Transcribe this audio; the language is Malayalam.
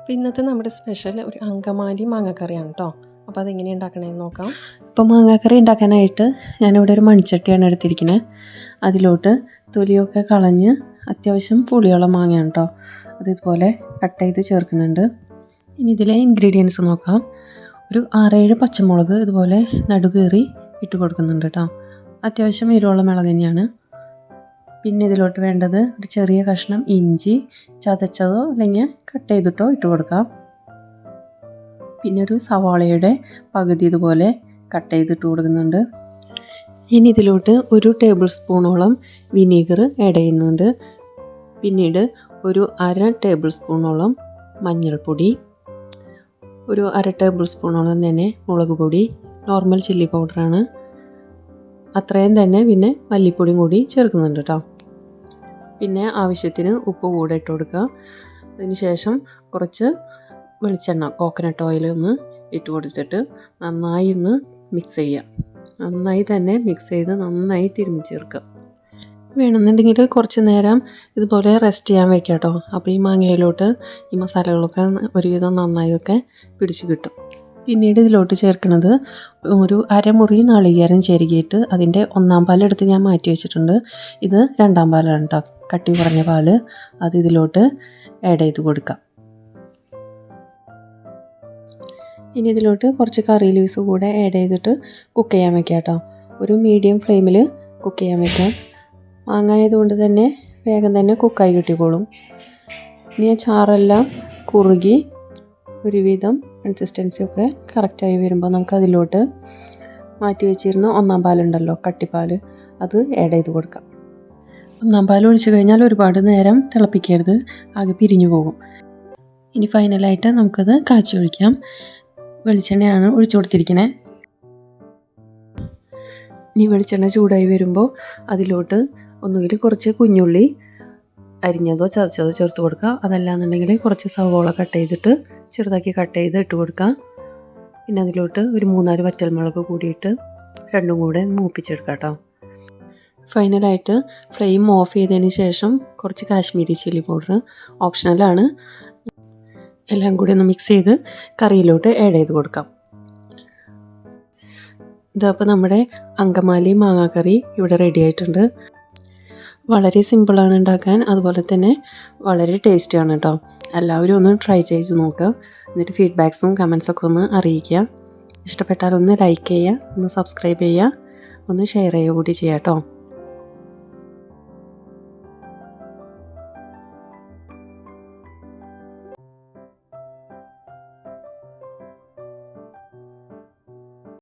അപ്പോൾ ഇന്നത്തെ നമ്മുടെ സ്പെഷ്യൽ ഒരു അങ്കമാലി മാങ്ങക്കറിയാണ് കേട്ടോ. അപ്പോൾ അതെങ്ങനെ ഉണ്ടാക്കണമെന്ന് നോക്കാം. അപ്പോൾ മാങ്ങാക്കറി ഉണ്ടാക്കാനായിട്ട് ഞാനിവിടെ ഒരു മൺചട്ടിയാണ് എടുത്തിരിക്കുന്നത്. അതിലോട്ട് തൊലിയൊക്കെ കളഞ്ഞ് അത്യാവശ്യം പുളിയുള്ള മാങ്ങയാണ് കേട്ടോ. അത് ഇതുപോലെ കട്ട് ചെയ്ത് ചേർക്കുന്നുണ്ട്. ഇനി ഇതിലെ ഇൻഗ്രീഡിയൻസ് നോക്കാം. ഒരു 6-7 പച്ചമുളക് ഇതുപോലെ നടുകീറി ഇട്ട് കൊടുക്കുന്നുണ്ട് കേട്ടോ. അത്യാവശ്യം എരിവുള്ള മുളക് തന്നെയാണ്. പിന്നെ ഇതിലോട്ട് വേണ്ടത് ഒരു ചെറിയ കഷ്ണം ഇഞ്ചി ചതച്ചതോ അല്ലെങ്കിൽ കട്ട് ചെയ്തിട്ടോ ഇട്ട് കൊടുക്കാം. പിന്നെ ഒരു സവാളയുടെ പകുതി ഇതുപോലെ കട്ട് ചെയ്തിട്ട് കൊടുക്കുന്നുണ്ട്. ഇനി ഇതിലോട്ട് ഒരു ടേബിൾ സ്പൂണോളം വിനീഗർ ആഡ് ചെയ്യുന്നുണ്ട്. പിന്നീട് ഒരു 1/2 ടേബിൾ സ്പൂണോളം മഞ്ഞൾപ്പൊടി, ഒരു 1/2 ടേബിൾ സ്പൂണോളം തന്നെ മുളക് പൊടി, നോർമൽ ചില്ലി പൗഡറാണ്. അത്രയും തന്നെ പിന്നെ മല്ലിപ്പൊടിയും കൂടി ചേർക്കുന്നുണ്ട് കേട്ടോ. പിന്നെ ആവശ്യത്തിന് ഉപ്പ് കൂടെ ഇട്ട് കൊടുക്കുക. അതിന് ശേഷം കുറച്ച് വെളിച്ചെണ്ണ കോക്കനട്ട് ഓയിൽ ഒന്ന് ഇട്ട് കൊടുത്തിട്ട് നന്നായി ഒന്ന് മിക്സ് ചെയ്യുക. നന്നായി തന്നെ മിക്സ് ചെയ്ത് നന്നായി തിരുമ്മി ചേർക്കുക. വേണമെന്നുണ്ടെങ്കിൽ കുറച്ച് നേരം ഇതുപോലെ റെസ്റ്റ് ചെയ്യാൻ വയ്ക്കാം കേട്ടോ. അപ്പോൾ ഈ മാങ്ങയിലോട്ട് ഈ മസാലകളൊക്കെ ഒരുവിധം നന്നായൊക്കെ പിടിച്ച് കിട്ടും. പിന്നീട് ഇതിലോട്ട് ചേർക്കുന്നത് ഒരു 1/2 മുറി നാളികേരം ചെരുകിയിട്ട് അതിൻ്റെ 1/4 പാലെടുത്ത് ഞാൻ മാറ്റി വെച്ചിട്ടുണ്ട്. ഇത് 2/2 പാലാണ് കേട്ടോ, കട്ടി കുറഞ്ഞ പാല്. അത് ഇതിലോട്ട് ആഡ് ചെയ്ത് കൊടുക്കാം. ഇനി ഇതിലോട്ട് കുറച്ച് കറി ലീവ്സ് കൂടെ ആഡ് ചെയ്തിട്ട് കുക്ക് ചെയ്യാൻ വയ്ക്കാം കേട്ടോ. ഒരു മീഡിയം ഫ്ലെയിമിൽ കുക്ക് ചെയ്യാൻ വയ്ക്കാം. മാങ്ങ ആയതുകൊണ്ട് തന്നെ വേഗം തന്നെ കുക്കായി കിട്ടിക്കോളും. ഇനി ആ ചാറെല്ലാം കുറുകി ഒരുവിധം കൺസിസ്റ്റൻസി ഒക്കെ കറക്റ്റായി വരുമ്പോൾ നമുക്ക് അതിലോട്ട് മാറ്റി വെച്ചിരുന്ന 1/4 പാലുണ്ടല്ലോ, കട്ടിപ്പാൽ, അത് ആഡ് ചെയ്ത് കൊടുക്കാം. 1/4 പാൽ ഒഴിച്ച് കഴിഞ്ഞാൽ ഒരുപാട് നേരം തിളപ്പിക്കരുത്, ആകെ പിരിഞ്ഞു പോകും. ഇനി ഫൈനലായിട്ട് നമുക്കത് കാച്ചി ഒഴിക്കാം. വെളിച്ചെണ്ണയാണ് ഒഴിച്ചു കൊടുത്തിരിക്കുന്നത്. ഇനി വെളിച്ചെണ്ണ ചൂടായി വരുമ്പോൾ അതിലോട്ട് ഒന്നുകിൽ കുറച്ച് കുഞ്ഞുള്ളി അരിഞ്ഞതോ ചതച്ചതോ ചേർത്ത് കൊടുക്കുക. അതല്ലാന്നുണ്ടെങ്കിൽ കുറച്ച് സവോള കട്ട് ചെയ്തിട്ട് ചെറുതാക്കി കട്ട് ചെയ്ത് ഇട്ട് കൊടുക്കുക. പിന്നെ അതിലോട്ട് ഒരു 3-4 വറ്റൽമുളക് കൂടിയിട്ട് രണ്ടും കൂടെ മൂപ്പിച്ചെടുക്കുക കേട്ടോ. ഫൈനലായിട്ട് ഫ്ലെയിം ഓഫ് ചെയ്തതിന് ശേഷം കുറച്ച് കാശ്മീരി ചില്ലി പൗഡർ ഓപ്ഷണലാണ്. എല്ലാം കൂടി ഒന്ന് മിക്സ് ചെയ്ത് കറിയിലോട്ട് ആഡ് ചെയ്ത് കൊടുക്കാം. ഇതപ്പോൾ നമ്മുടെ അങ്കമാലി മാങ്ങാക്കറി ഇവിടെ റെഡി ആയിട്ടുണ്ട്. വളരെ സിമ്പിളാണ് ഉണ്ടാക്കാൻ, അതുപോലെ തന്നെ വളരെ ടേസ്റ്റിയാണ് കേട്ടോ. എല്ലാവരും ഒന്ന് ട്രൈ ചെയ്ത് നോക്കുക. എന്നിട്ട് ഫീഡ്ബാക്സും കമൻസൊക്കെ ഒന്ന് അറിയിക്കുക. ഇഷ്ടപ്പെട്ടാൽ ഒന്ന് ലൈക്ക് ചെയ്യുക, ഒന്ന് സബ്സ്ക്രൈബ് ചെയ്യുക, ഒന്ന് ഷെയർ ചെയ്യുക കൂടി ചെയ്യാം കേട്ടോ.